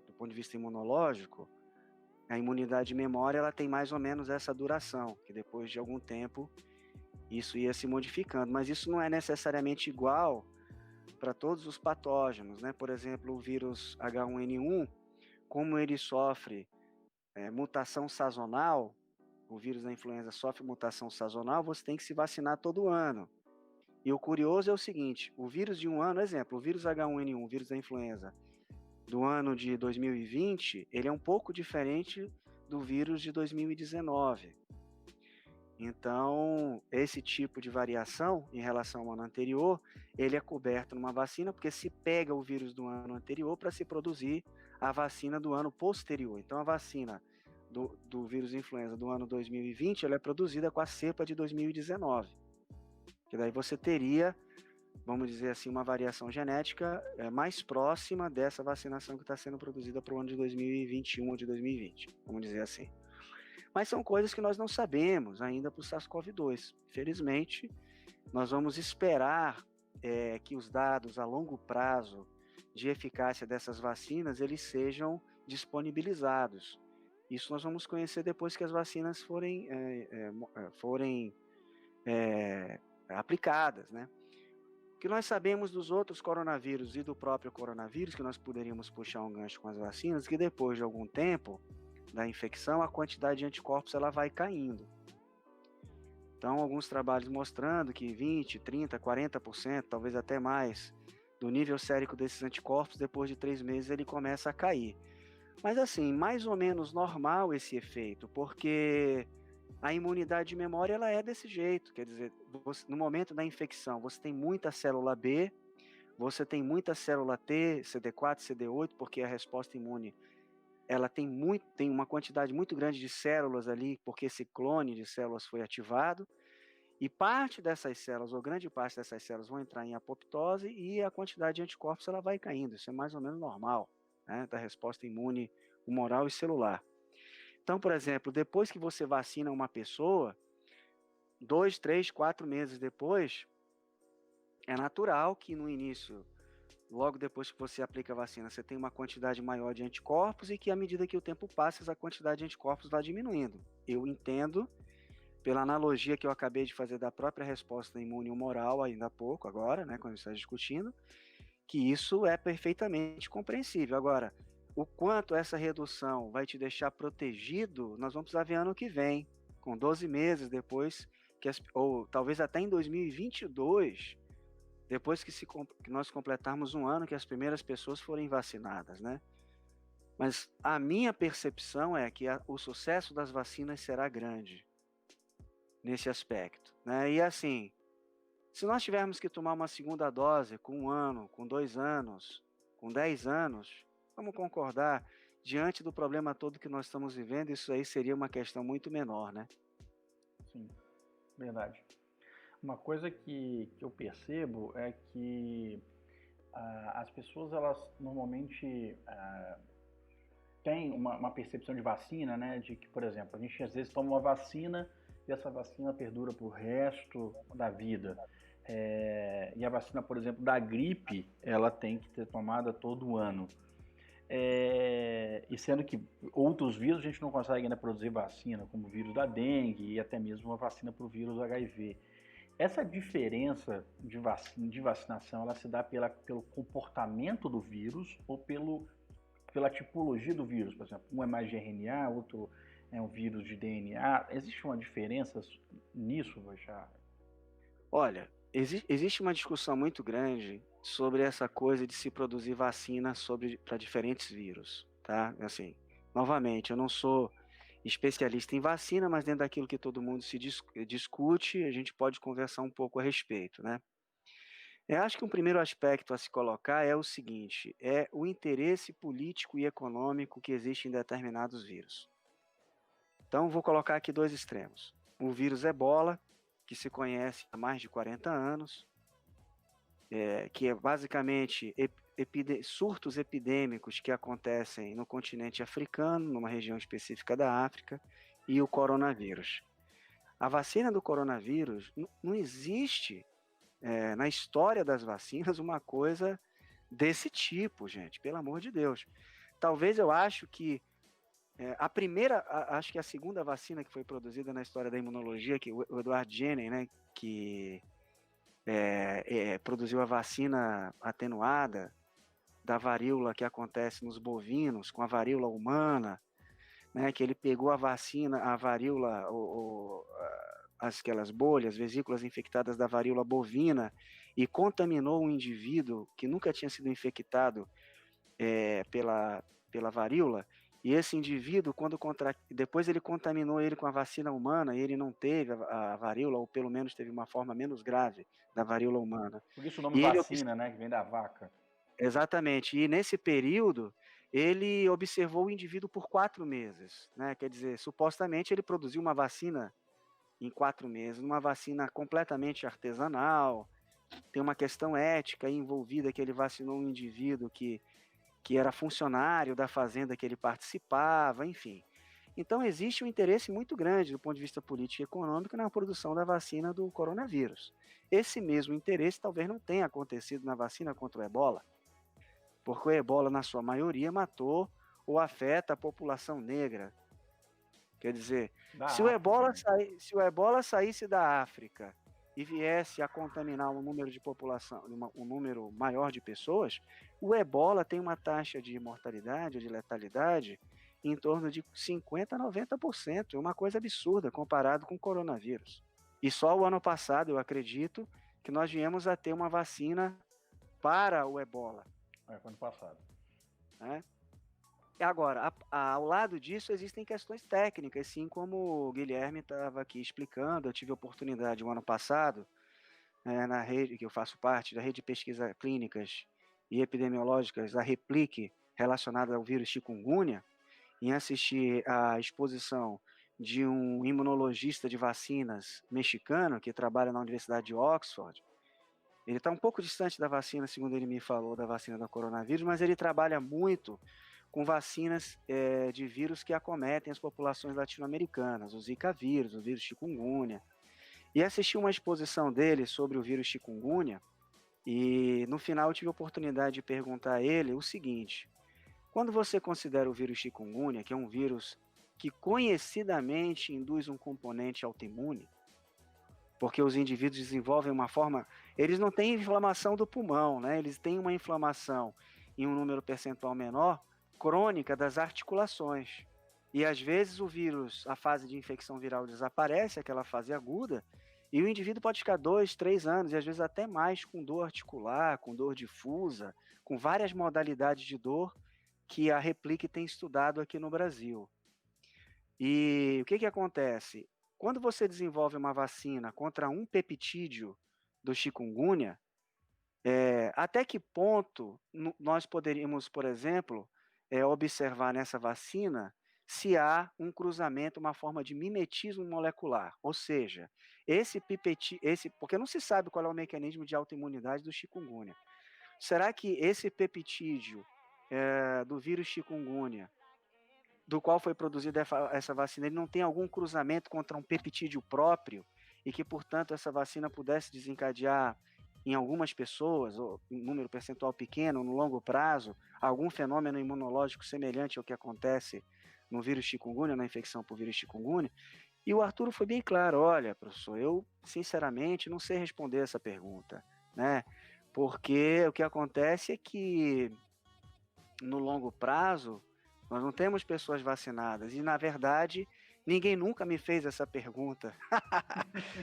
do ponto de vista imunológico, a imunidade de memória ela tem mais ou menos essa duração, que depois de algum tempo isso ia se modificando, mas isso não é necessariamente igual para todos os patógenos, né? Por exemplo, o vírus H1N1, como ele sofre mutação sazonal, o vírus da influenza sofre mutação sazonal, você tem que se vacinar todo ano. E o curioso é o seguinte, o vírus de 1 ano, exemplo, o vírus H1N1, o vírus da influenza, do ano de 2020, ele é um pouco diferente do vírus de 2019. Então, esse tipo de variação em relação ao ano anterior, ele é coberto numa vacina, porque se pega o vírus do ano anterior para se produzir a vacina do ano posterior. Então, a vacina do vírus influenza do ano 2020, ela é produzida com a cepa de 2019. Que daí você teria, vamos dizer assim, uma variação genética mais próxima dessa vacinação que está sendo produzida para o ano de 2021 ou de 2020, vamos dizer assim. Mas são coisas que nós não sabemos ainda para o SARS-CoV-2. Infelizmente, nós vamos esperar que os dados a longo prazo de eficácia dessas vacinas eles sejam disponibilizados. Isso nós vamos conhecer depois que as vacinas forem aplicadas, né? O que nós sabemos dos outros coronavírus e do próprio coronavírus, que nós poderíamos puxar um gancho com as vacinas, que depois de algum tempo da infecção, a quantidade de anticorpos ela vai caindo. Então, alguns trabalhos mostrando que 20, 30, 40%, talvez até mais, do nível sérico desses anticorpos, depois de 3 meses, ele começa a cair. Mas assim, mais ou menos normal esse efeito, porque a imunidade de memória ela é desse jeito, quer dizer, no momento da infecção, você tem muita célula B, você tem muita célula T, CD4, CD8, porque a resposta imune ela tem uma quantidade muito grande de células ali, porque esse clone de células foi ativado, e parte dessas células, ou grande parte dessas células, vão entrar em apoptose e a quantidade de anticorpos ela vai caindo. Isso é mais ou menos normal, né, da resposta imune humoral e celular. Então, por exemplo, depois que você vacina uma pessoa, 2, 3, 4 meses depois, é natural que no início, logo depois que você aplica a vacina, você tem uma quantidade maior de anticorpos e que à medida que o tempo passa, essa quantidade de anticorpos vai diminuindo. Eu entendo, pela analogia que eu acabei de fazer da própria resposta imune humoral ainda há pouco, agora, né, quando a gente está discutindo, que isso é perfeitamente compreensível. Agora, o quanto essa redução vai te deixar protegido, nós vamos precisar ver ano que vem, com 12 meses depois, ou talvez até em 2022, depois que nós completarmos um ano que as primeiras pessoas forem vacinadas, né? Mas a minha percepção é que o sucesso das vacinas será grande nesse aspecto, né? E assim, se nós tivermos que tomar uma segunda dose com 1 ano, com 2 anos, com 10 anos, vamos concordar, diante do problema todo que nós estamos vivendo, isso aí seria uma questão muito menor, né? Sim, verdade. Uma coisa que eu percebo é que as pessoas, elas normalmente têm uma percepção de vacina, né? De que, por exemplo, a gente às vezes toma uma vacina e essa vacina perdura para o resto da vida. E a vacina, por exemplo, da gripe, ela tem que ser tomada todo ano. E sendo que outros vírus a gente não consegue ainda produzir vacina, como o vírus da dengue e até mesmo uma vacina para o vírus HIV. Essa diferença de vacinação, ela se dá pelo comportamento do vírus ou pela tipologia do vírus? Por exemplo, um é mais de RNA, outro é um vírus de DNA. Existe uma diferença nisso, Boechat? Olha, existe uma discussão muito grande sobre essa coisa de se produzir vacina para diferentes vírus, tá? Assim, novamente, eu não sou especialista em vacina, mas dentro daquilo que todo mundo se discute, a gente pode conversar um pouco a respeito, né? Eu acho que um primeiro aspecto a se colocar é o seguinte, é o interesse político e econômico que existe em determinados vírus. Então, vou colocar aqui 2 extremos. O vírus Ebola, que se conhece há mais de 40 anos, que é basicamente surtos epidêmicos que acontecem no continente africano, numa região específica da África, e o coronavírus. A vacina do coronavírus, não existe na história das vacinas uma coisa desse tipo, gente, pelo amor de Deus. Talvez eu acho que acho que a segunda vacina que foi produzida na história da imunologia, que o Edward Jenner, né, que produziu a vacina atenuada da varíola que acontece nos bovinos, com a varíola humana, né, que ele pegou a vacina, a varíola, aquelas bolhas, vesículas infectadas da varíola bovina e contaminou um indivíduo que nunca tinha sido infectado pela varíola, e esse indivíduo, depois ele contaminou ele com a vacina humana, e ele não teve a varíola, ou pelo menos teve uma forma menos grave da varíola humana. Por isso o nome vacina, né, que vem da vaca. Exatamente, e nesse período, ele observou o indivíduo por 4 meses, né? Quer dizer, supostamente ele produziu uma vacina em 4 meses, uma vacina completamente artesanal, tem uma questão ética envolvida, que ele vacinou um indivíduo que era funcionário da fazenda que ele participava, enfim. Então, existe um interesse muito grande do ponto de vista político e econômico na produção da vacina do coronavírus. Esse mesmo interesse talvez não tenha acontecido na vacina contra o ebola, porque o ebola, na sua maioria, matou ou afeta a população negra. Quer dizer, se o ebola saísse da África e viesse a contaminar um número de população, um número maior de pessoas, o ebola tem uma taxa de mortalidade ou de letalidade em torno de 50% a 90%. É uma coisa absurda comparado com o coronavírus. E só o ano passado, eu acredito, que nós viemos a ter uma vacina para o ebola. Ano passado. Né? Agora, ao lado disso, existem questões técnicas, assim como o Guilherme estava aqui explicando. Eu tive a oportunidade, o ano passado, na rede que eu faço parte, da rede de pesquisa clínicas e epidemiológicas, a Replique, relacionada ao vírus chikungunya, em assistir à exposição de um imunologista de vacinas mexicano que trabalha na Universidade de Oxford. Ele está um pouco distante da vacina, segundo ele me falou, da vacina do coronavírus, mas ele trabalha muito com vacinas de vírus que acometem as populações latino-americanas, o Zika vírus, o vírus chikungunya. E assisti uma exposição dele sobre o vírus chikungunya, e no final eu tive a oportunidade de perguntar a ele o seguinte: quando você considera o vírus chikungunya, que é um vírus que conhecidamente induz um componente autoimune, porque os indivíduos desenvolvem uma forma, eles não têm inflamação do pulmão, né? Eles têm uma inflamação em um número percentual menor, crônica das articulações. E às vezes o vírus, a fase de infecção viral desaparece, aquela fase aguda, e o indivíduo pode ficar 2, 3 anos, e às vezes até mais, com dor articular, com dor difusa, com várias modalidades de dor que a Replique tem estudado aqui no Brasil. E o que acontece? Quando você desenvolve uma vacina contra um peptídeo do chikungunya, até que ponto nós poderíamos, por exemplo, observar nessa vacina se há um cruzamento, uma forma de mimetismo molecular, ou seja, porque não se sabe qual é o mecanismo de autoimunidade do chikungunya. Será que esse peptídeo do vírus chikungunya, do qual foi produzida essa vacina, ele não tem algum cruzamento contra um peptídeo próprio e que, portanto, essa vacina pudesse desencadear em algumas pessoas, ou em número percentual pequeno, no longo prazo, algum fenômeno imunológico semelhante ao que acontece no vírus chikungunya, na infecção por vírus chikungunya? E o Arturo foi bem claro: olha, professor, eu, sinceramente, não sei responder essa pergunta, né? Porque o que acontece é que, no longo prazo, nós não temos pessoas vacinadas. E, na verdade, ninguém nunca me fez essa pergunta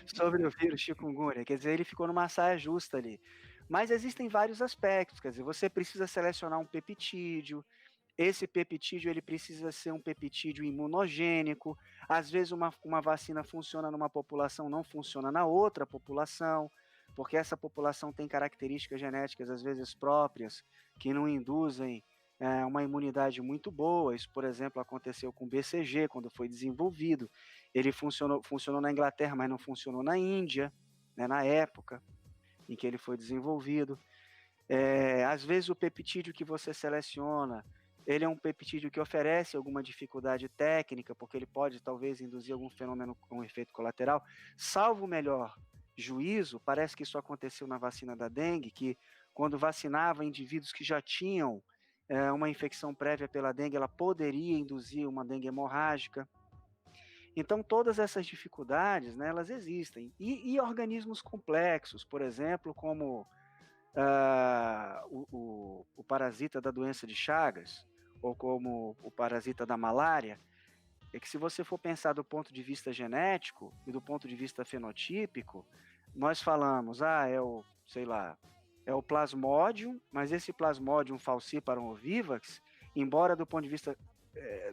sobre o vírus chikungunya. Quer dizer, ele ficou numa saia justa ali. Mas existem vários aspectos. Quer dizer, você precisa selecionar um peptídeo. Esse peptídeo ele precisa ser um peptídeo imunogênico. Às vezes uma vacina funciona numa população, não funciona na outra população, porque essa população tem características genéticas, às vezes próprias, que não induzem uma imunidade muito boa. Isso, por exemplo, aconteceu com o BCG, quando foi desenvolvido. Ele funcionou na Inglaterra, mas não funcionou na Índia, né, na época em que ele foi desenvolvido. Às vezes o peptídeo que você seleciona, ele é um peptídeo que oferece alguma dificuldade técnica, porque ele pode talvez induzir algum fenômeno com efeito colateral. Salvo o melhor juízo, parece que isso aconteceu na vacina da dengue, que quando vacinava indivíduos que já tinham uma infecção prévia pela dengue, ela poderia induzir uma dengue hemorrágica. Então, todas essas dificuldades, né, elas existem. E organismos complexos, por exemplo, como o parasita da doença de Chagas, ou como o parasita da malária, é que, se você for pensar do ponto de vista genético e do ponto de vista fenotípico, nós falamos, é o Plasmodium, mas esse Plasmodium falciparum ovivax, embora do ponto de vista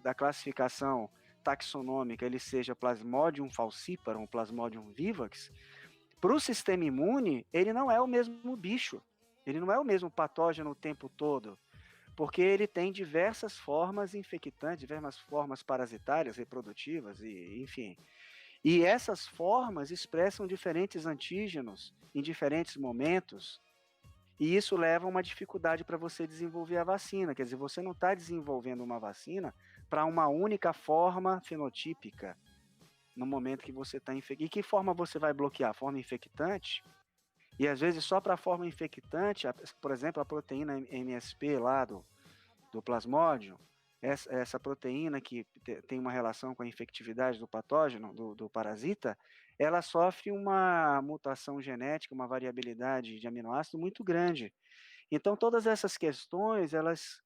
da classificação taxonômica ele seja Plasmodium falciparum, Plasmodium vivax, para o sistema imune ele não é o mesmo bicho, ele não é o mesmo patógeno o tempo todo, porque ele tem diversas formas infectantes, diversas formas parasitárias, reprodutivas, enfim. E essas formas expressam diferentes antígenos em diferentes momentos, e isso leva a uma dificuldade para você desenvolver a vacina. Quer dizer, você não está desenvolvendo uma vacina para uma única forma fenotípica no momento que você está infectado. E que forma você vai bloquear? A forma infectante? E às vezes só para a forma infectante, por exemplo, a proteína MSP lá do plasmódio, essa proteína que tem uma relação com a infectividade do patógeno, do parasita, ela sofre uma mutação genética, uma variabilidade de aminoácido muito grande. Então, todas essas questões, elas,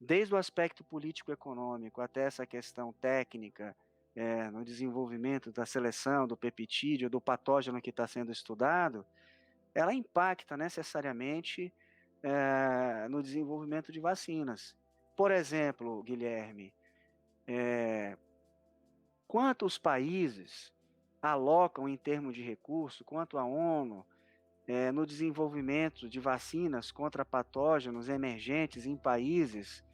desde o aspecto político-econômico até essa questão técnica, no desenvolvimento da seleção, do peptídeo, do patógeno que está sendo estudado, ela impacta necessariamente no desenvolvimento de vacinas. Por exemplo, Guilherme, quantos países alocam em termos de recurso, quanto a ONU, no desenvolvimento de vacinas contra patógenos emergentes em países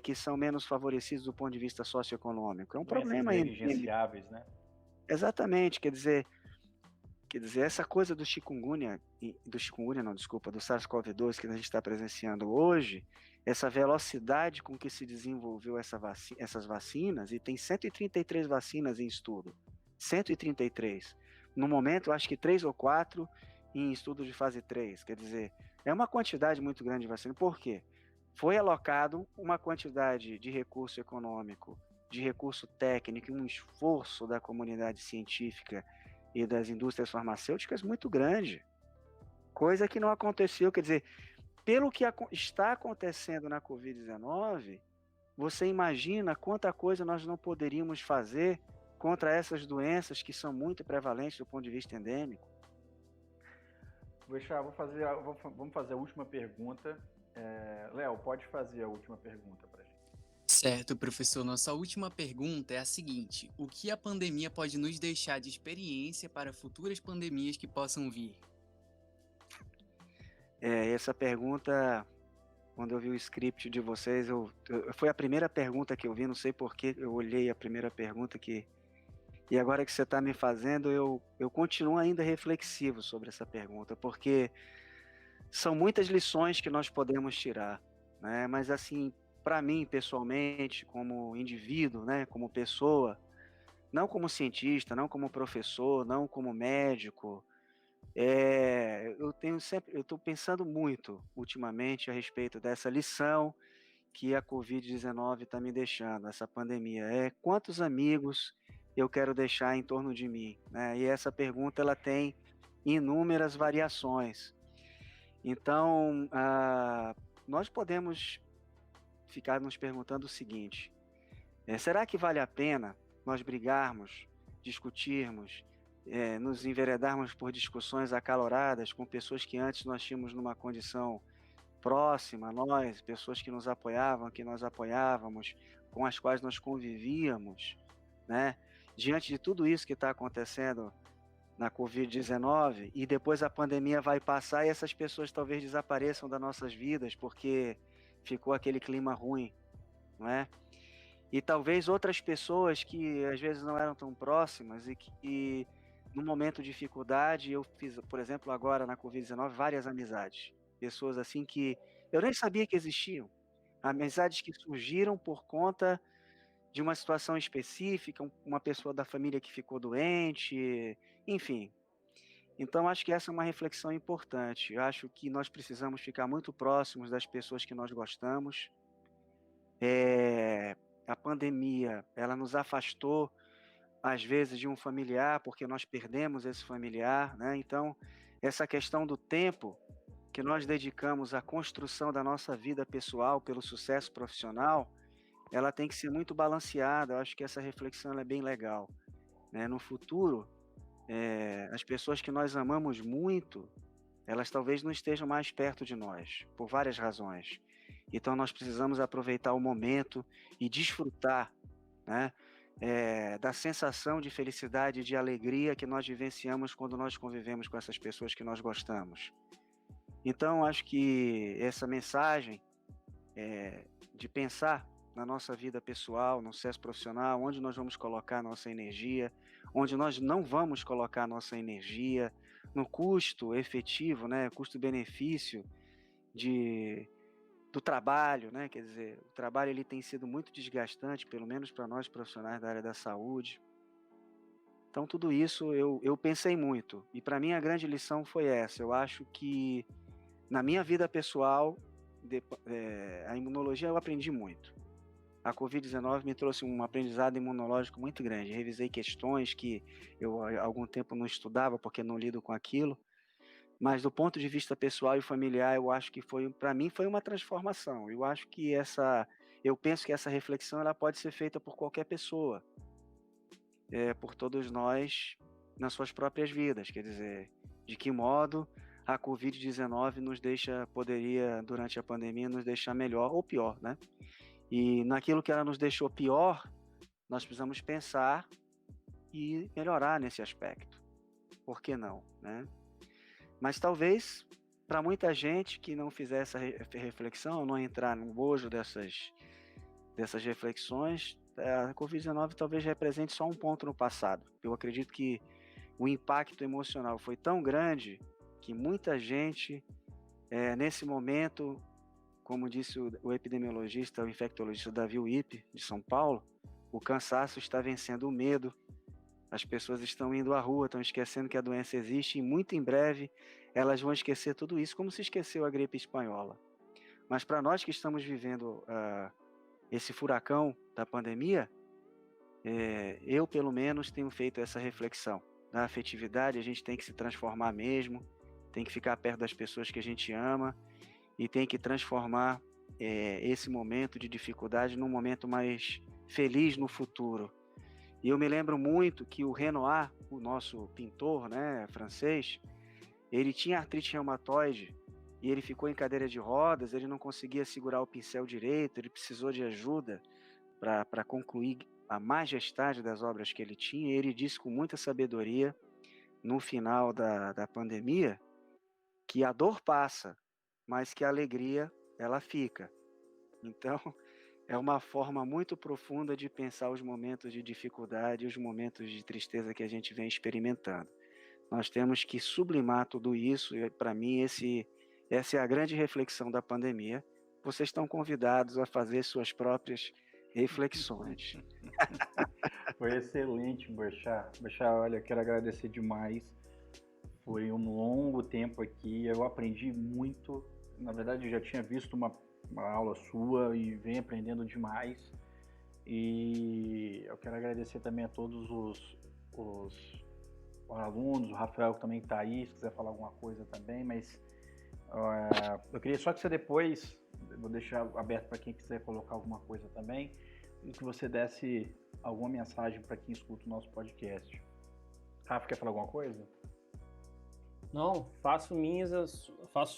que são menos favorecidos do ponto de vista socioeconômico? É um Doenças problema negligenciáveis, né? Exatamente, quer dizer, essa coisa do chikungunya não, desculpa, do SARS-CoV-2 que a gente está presenciando hoje, essa velocidade com que se desenvolveu essas vacinas, e tem 133 vacinas em estudo, 133. No momento, eu acho que 3 ou 4 em estudo de fase 3, quer dizer, é uma quantidade muito grande de vacina. Por quê? Foi alocado uma quantidade de recurso econômico, de recurso técnico, um esforço da comunidade científica e das indústrias farmacêuticas muito grande, coisa que não aconteceu. Quer dizer, pelo que está acontecendo na Covid-19, você imagina quanta coisa nós não poderíamos fazer contra essas doenças que são muito prevalentes do ponto de vista endêmico. Vamos fazer a última pergunta. Léo, pode fazer a última pergunta para a gente. Certo, professor. Nossa última pergunta é a seguinte: o que a pandemia pode nos deixar de experiência para futuras pandemias que possam vir? Essa pergunta, quando eu vi o script de vocês, foi a primeira pergunta que eu vi, não sei por que eu olhei a primeira pergunta e agora que você está me fazendo, eu continuo ainda reflexivo sobre essa pergunta, porque são muitas lições que nós podemos tirar, né? Mas assim, para mim, pessoalmente, como indivíduo, né, como pessoa, não como cientista, não como professor, não como médico, eu estou pensando muito ultimamente a respeito dessa lição que a Covid-19 está me deixando, essa pandemia. Quantos amigos eu quero deixar em torno de mim, né? E essa pergunta ela tem inúmeras variações. Então, nós podemos ficar nos perguntando o seguinte: será que vale a pena nós brigarmos, discutirmos, nos enveredarmos por discussões acaloradas com pessoas que antes nós tínhamos numa condição próxima a nós, pessoas que nos apoiavam, que nós apoiávamos, com as quais nós convivíamos, né? Diante de tudo isso que está acontecendo na Covid-19, e depois a pandemia vai passar e essas pessoas talvez desapareçam das nossas vidas porque ficou aquele clima ruim, não é? E talvez outras pessoas que às vezes não eram tão próximas e que no momento de dificuldade, eu fiz, por exemplo, agora na Covid-19, várias amizades. Pessoas assim que eu nem sabia que existiam. Amizades que surgiram por conta de uma situação específica, uma pessoa da família que ficou doente, enfim. Então, acho que essa é uma reflexão importante. Eu acho que nós precisamos ficar muito próximos das pessoas que nós gostamos. A pandemia, ela nos afastou, às vezes, de um familiar, porque nós perdemos esse familiar, né? Então, essa questão do tempo que nós dedicamos à construção da nossa vida pessoal pelo sucesso profissional, ela tem que ser muito balanceada. Eu acho que essa reflexão é bem legal, né? No futuro, as pessoas que nós amamos muito, elas talvez não estejam mais perto de nós, por várias razões. Então, nós precisamos aproveitar o momento e desfrutar, né, da sensação de felicidade e de alegria que nós vivenciamos quando nós convivemos com essas pessoas que nós gostamos. Então, acho que essa mensagem de pensar na nossa vida pessoal, no sucesso profissional, onde nós vamos colocar nossa energia, onde nós não vamos colocar nossa energia, no custo efetivo, né, custo-benefício de do trabalho, né? Quer dizer, o trabalho ele tem sido muito desgastante, pelo menos para nós profissionais da área da saúde. Então, tudo isso eu pensei muito. E para mim a grande lição foi essa. Eu acho que na minha vida pessoal, a imunologia eu aprendi muito. A Covid-19 me trouxe um aprendizado imunológico muito grande. Revisei questões que eu há algum tempo não estudava porque não lido com aquilo. Mas do ponto de vista pessoal e familiar, eu acho que para mim foi uma transformação. Eu penso que essa reflexão ela pode ser feita por qualquer pessoa, por todos nós nas suas próprias vidas. Quer dizer, de que modo a Covid-19 poderia, durante a pandemia, nos deixar melhor ou pior, né? E naquilo que ela nos deixou pior, nós precisamos pensar e melhorar nesse aspecto. Por que não, né? Mas talvez, para muita gente que não fizer essa reflexão, não entrar no bojo dessas reflexões, a Covid-19 talvez represente só um ponto no passado. Eu acredito que o impacto emocional foi tão grande que muita gente, nesse momento, como disse o epidemiologista, o infectologista Davi Wippe, de São Paulo, o cansaço está vencendo o medo. As pessoas estão indo à rua, estão esquecendo que a doença existe e muito em breve elas vão esquecer tudo isso, como se esqueceu a gripe espanhola. Mas para nós que estamos vivendo esse furacão da pandemia, eu pelo menos tenho feito essa reflexão. Na afetividade a gente tem que se transformar mesmo, tem que ficar perto das pessoas que a gente ama e tem que transformar esse momento de dificuldade num momento mais feliz no futuro. E eu me lembro muito que o Renoir, o nosso pintor, né, francês, ele tinha artrite reumatoide e ele ficou em cadeira de rodas, ele não conseguia segurar o pincel direito, ele precisou de ajuda para concluir a majestade das obras que ele tinha. E ele disse com muita sabedoria, no final da pandemia, que a dor passa, mas que a alegria, ela fica. Então, é uma forma muito profunda de pensar os momentos de dificuldade, os momentos de tristeza que a gente vem experimentando. Nós temos que sublimar tudo isso, e para mim essa é a grande reflexão da pandemia. Vocês estão convidados a fazer suas próprias reflexões. Foi excelente, Boechat. Boechat, olha, quero agradecer demais. Foi um longo tempo aqui, eu aprendi muito. Na verdade, eu já tinha visto uma aula sua e venho aprendendo demais. E eu quero agradecer também a todos os alunos, o Rafael que também está aí, se quiser falar alguma coisa também, mas eu queria só que você depois, vou deixar aberto para quem quiser colocar alguma coisa também, e que você desse alguma mensagem para quem escuta o nosso podcast. Rafa, quer falar alguma coisa? Não, faço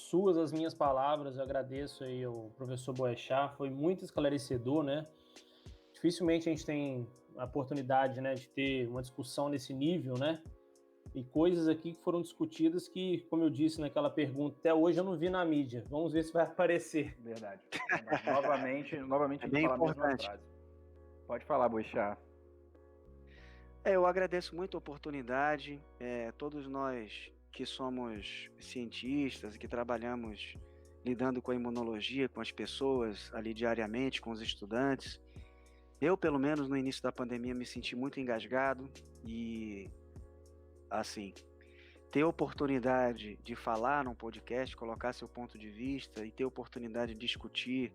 suas as minhas palavras, eu agradeço aí ao professor Boechat, foi muito esclarecedor, né? Dificilmente a gente tem a oportunidade, né, de ter uma discussão nesse nível, né? E coisas aqui que foram discutidas que, como eu disse naquela pergunta, até hoje eu não vi na mídia. Vamos ver se vai aparecer. Verdade. Novamente É bem importante. Pode falar, Boechat. Eu agradeço muito a oportunidade. Todos nós que somos cientistas e que trabalhamos lidando com a imunologia, com as pessoas ali diariamente, com os estudantes. Eu, pelo menos no início da pandemia, me senti muito engasgado e, assim, ter a oportunidade de falar num podcast, colocar seu ponto de vista e ter a oportunidade de discutir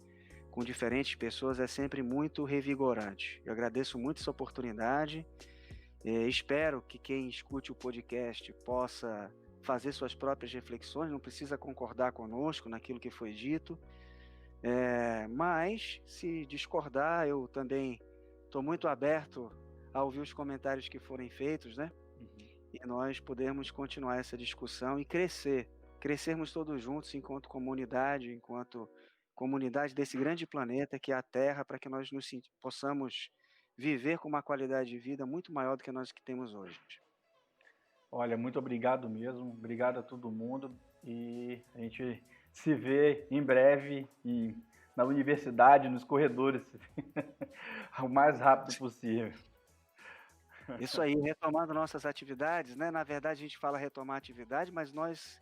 com diferentes pessoas é sempre muito revigorante. Eu agradeço muito essa oportunidade. Espero que quem escute o podcast possa fazer suas próprias reflexões, não precisa concordar conosco naquilo que foi dito, mas se discordar, eu também estou muito aberto a ouvir os comentários que forem feitos, né? E nós podermos continuar essa discussão e crescermos todos juntos enquanto comunidade desse grande planeta que é a Terra, para que nós possamos viver com uma qualidade de vida muito maior do que nós que temos hoje. Olha, muito obrigado mesmo, obrigado a todo mundo e a gente se vê em breve na universidade, nos corredores, o mais rápido possível. Isso aí, retomando nossas atividades, né? Na verdade a gente fala retomar a atividade, mas nós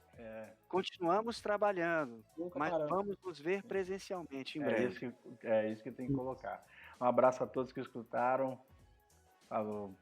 Continuamos trabalhando, Nunca mas paramos. vamos nos ver presencialmente em É breve. isso que tem que colocar. Um abraço a todos que escutaram. Falou.